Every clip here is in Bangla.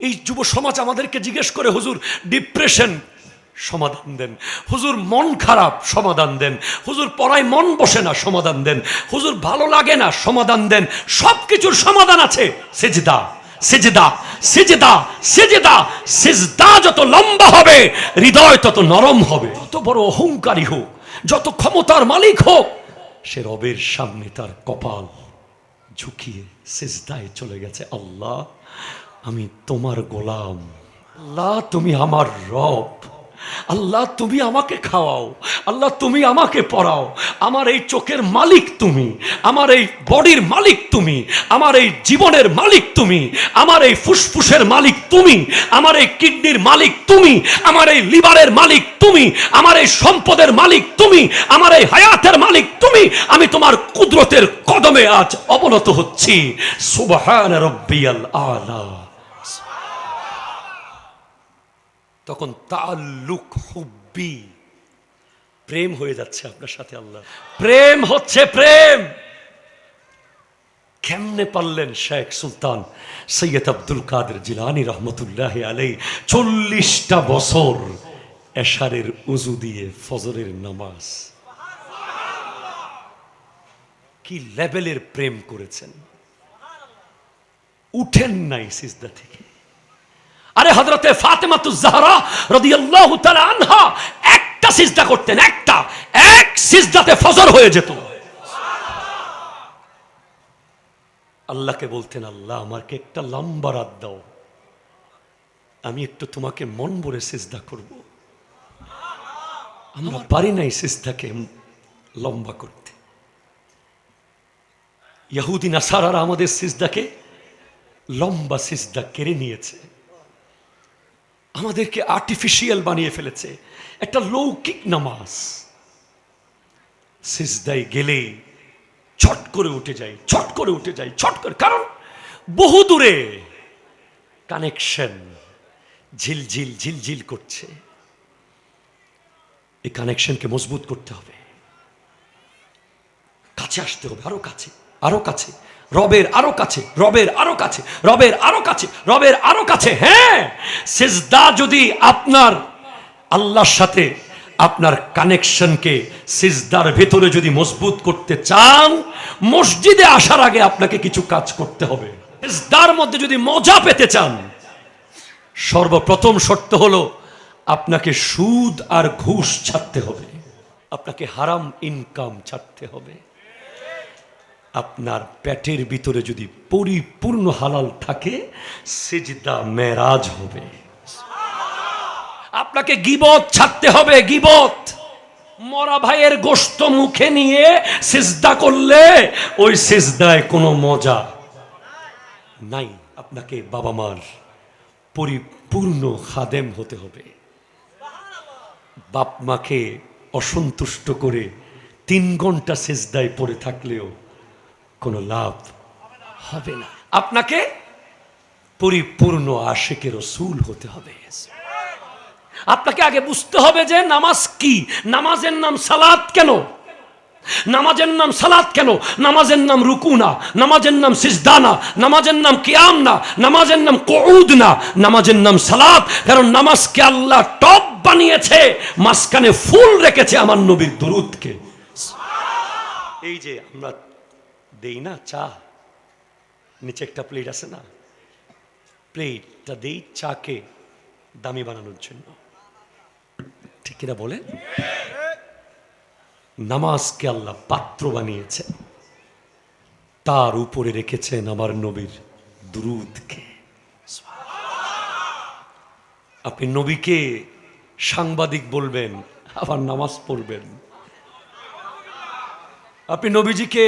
এই যুব সমাজ আমাদেরকে জিজ্ঞেস করে, হুজুর ডিপ্রেশন সমাধান দেন, হুজুর মন খারাপ সমাধান দেন, হুজুর পড়ায় মন বসে না সমাধান দেন, হুজুর ভালো লাগে না সমাধান দেন। সব কিছুর সমাধান আছে সিজদা। সিজদা সিজদা সিজদা। সিজদা যত লম্বা হবে হৃদয় তত নরম হবে। যত বড় অহংকারী হোক, যত ক্ষমতার মালিক হোক, সে রবের সামনে তার কপাল ঝুঁকিয়ে সিজদায় চলে গেছে। আল্লাহ আমি তোমার গোলাম, আল্লাহ তুমি আমার রব, আল্লাহ তুমি আমাকে খাওয়াও, আল্লাহ তুমি আমাকে পড়াও, আমার এই চোখের মালিক তুমি, আমার এই বডির মালিক তুমি, আমার এই জীবনের মালিক তুমি, আমার এই ফুসফুসের মালিক তুমি, আমার এই কিডনির মালিক তুমি, আমার এই লিভারের মালিক তুমি, আমার এই সম্পদের মালিক তুমি, আমার এই হায়াতের মালিক তুমি। আমি তোমার কুদরতের কদমে আজ অবনত হচ্ছি। সুবহান রাব্বিয়াল আলা। তখন তাল্লুক হুব্বি, প্রেম হয়ে যাচ্ছে আপনার সাথে আল্লাহ। প্রেম হচ্ছে প্রেম। কেমনে পারলেন শেখ সুলতান সৈয়দ আব্দুল কাদের জিলানী রহমতুল্লাহ আলাইহি 40টা বছর এশারের উজু দিয়ে ফজরের নামাজ, কি লেভেলের প্রেম করেছেন। উঠেন নাই সিজদা থেকে। আরে হযরতে ফাতেমাতুজ জাহরা রাদিয়াল্লাহু তাআলা আনহা একটা সিজদা করতেন, এক সিজদাতে ফজর হয়ে যেত। আল্লাহকে বলতেন, আল্লাহ আমাকে একটা লম্বা রাত দাও, আমি একটু তোমাকে মন ভরে সিজদা করব। আমরা পারি নাই সিজদাকে লম্বা করতে। ইহুদি নাসারারা আমাদের সিজদাকে লম্বা সিজদা কেড়ে নিয়েছে, আমাদেরকে আর্টিফিশিয়াল বানিয়ে ফেলেছে। একটা লৌকিক নামাজ, সিজদায় গেলেই ছট করে উঠে যায়, ছট করে উঠে যায়, ছট করে। কারণ বহু দূরে কানেকশন ঝিলঝিল ঝিলঝিল করছে। এই কানেকশনকে মজবুত করতে হবে, কাছে আসতে হবে, আরো কাছে, আরো কাছে, রবের আরো কাছে, রবের আরো কাছে, রবের আরো কাছে, রবের আরো কাছে। হ্যাঁ, সিজদা যদি আপনার আল্লাহর সাথে আপনার কানেকশনকে সিজদার ভেতরে যদি মজবুত করতে চান, মসজিদে আসার আগে আপনাকে কিছু কাজ করতে হবে। সিজদার মধ্যে যদি মজা পেতে চান, সর্বপ্রথম শর্ত হলো আপনাকে সুদ আর ঘুষ ছাড়তে হবে, আপনাকে হারাম ইনকাম ছাড়তে হবে। আপনার পেটের ভিতরে যদি পরিপূর্ণ হালাল থাকে, সিজদা মেরাজ হবে। আপনাকে গীবত ছাড়তে হবে, গীবত। মরা ভাইয়ের গোশত মুখে নিয়ে সিজদা করলে ওই সিজদায় কোনো মজা নাই। আপনাকে বাবা মার পরিপূর্ণ খাদেম হতে হবে। বাপ মাকে অসন্তুষ্ট করে 3 ঘন্টা সিজদায় পড়ে থাকলেও কোনো লাভ হবে না। আপনাকে পরিপূর্ণ আশিকে রাসূল হতে হবে। আপনাকে আগে বুঝতে হবে যে নামাজ কি, নামাজের নাম সালাত কেন, নামাজের নাম সালাত কেন, নামাজের নাম রুকু না, নামাজের নাম সিজদা না, নামাজের নাম কিয়াম না, নামাজের নাম কুউদ না, নামাজের নাম সালাত। কারণ নামাজকে আল্লাহ টপ বানিয়েছে, মাঝখানে ফুল রেখেছে আমার নবীর দুরূদকে। এই যে আমরা দেই না চা, নিচে একটা প্লেট আছে না, প্লেটটা দেই চাকে দামি বানানোর জন্য, ঠিক কিনা বলে? নামাজকে আল্লাহ পাত্র বানিয়েছে, তার উপরে রেখেছেন আমার নবীর দুরূদকে। আপনি নবীকে সাংবাদিক বলবেন, আবার নামাজ পড়বেন। আপনি নবীজিকে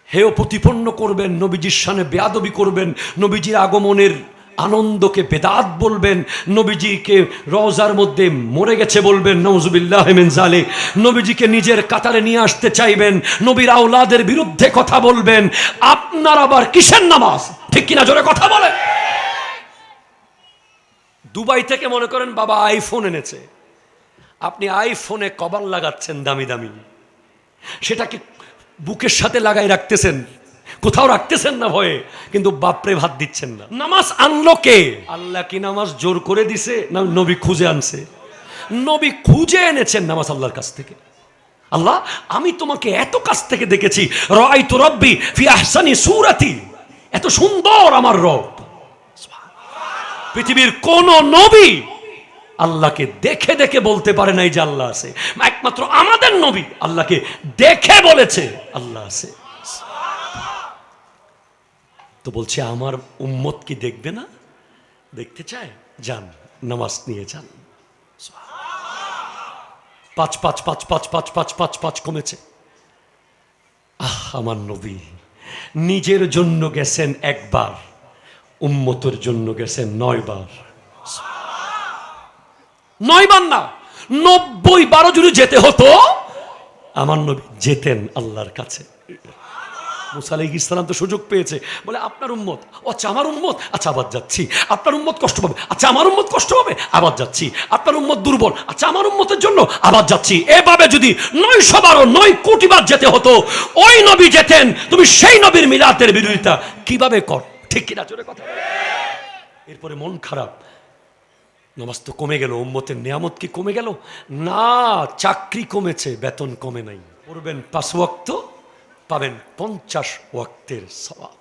হেয় প্রতিপন্ন করবেন, নবীজির শানে বেয়াদবি করবেন, নবীজির আগমনের আনন্দকে বেদাত বলবেন, নবীজিকে রওজার মধ্যে মরে গেছে বলবেন, নাউজুবিল্লাহ মিন যালিক। নবীজিকে নিজের কাতারে নিয়ে আসতে চাইবেন, নবীর আওলাদের বিরুদ্ধে কথা বলবেন। আপনার আবার কিসের নামাজ? ঠিক কিনা জোরে কথা বলেন। দুবাই থেকে মনে করেন বাবা আইফোন এনেছে, আপনি আইফোনে কভার লাগাচ্ছেন দামি দামি, সেটাকে বুকের সাথে লাগাই রাখতেছেন, কোথাও রাখতেছেন না ভয়ে, কিন্তু বাপরে ভাত দিচ্ছেন না। নামাজ আনলো কে? আল্লাহ কি নামাজ জোর করে দিছে, না নবী খুঁজে আনছে? নবী খুঁজে এনেছেন নামাজ আল্লাহর কাছ থেকে। আল্লাহ, আমি তোমাকে এত কাছ থেকে দেখেছি, রাআইতু রাব্বি ফি আহসানি সূরাতি, এত সুন্দর আমার রব। পৃথিবীর কোন নবী আল্লাহকে দেখে দেখে বলতে পারে নাই যে আল্লাহ আছে। একমাত্র আমাদের নবী আল্লাহকে দেখে বলেছে আল্লাহ আছে। তো বলছে আমার উম্মত কি দেখবে না? দেখতে চায়, যান নামাজ নিয়ে যান। 5 5 5 5 5 5 5 5 কমেছে। আমার নবী নিজের জন্য গেছেন একবার, উম্মতের জন্য গেছেন 9 বার। 9 বার না, 90 বারও যদি যেতে হতো, আমার নবী যেতেন আল্লাহর কাছে। মুসা আলাইহিস সালাম তো সুযোগ পেয়েছে, বলে আপনার উম্মত, আচ্ছা আমার উম্মত, আচ্ছা আবার যাচ্ছি। আপনার উম্মত কষ্ট পাবে, আচ্ছা আমার উম্মত কষ্ট পাবে, আবার যাচ্ছি। আপনার উম্মত দুর্বল, আচ্ছা আমার উম্মতের জন্য আবার যাচ্ছি। এভাবে যদি 900 বারও 9 কোটি বার যেতে হতো, ওই নবী যেতেন। তুমি সেই নবীর মিলাদের বিরোধিতা কিভাবে কর? ঠিক কিনা? জোরে কথা। এরপরে মন খারাপ, নামাজ তো কমে গেল, উম্মতের নিয়ামত কি কমে গেল? না, চাকরি কমেছে, বেতন কমে নাই। পড়বেন 5 ওয়াক্ত, পাবেন 50 ওয়াক্তের সওয়াব।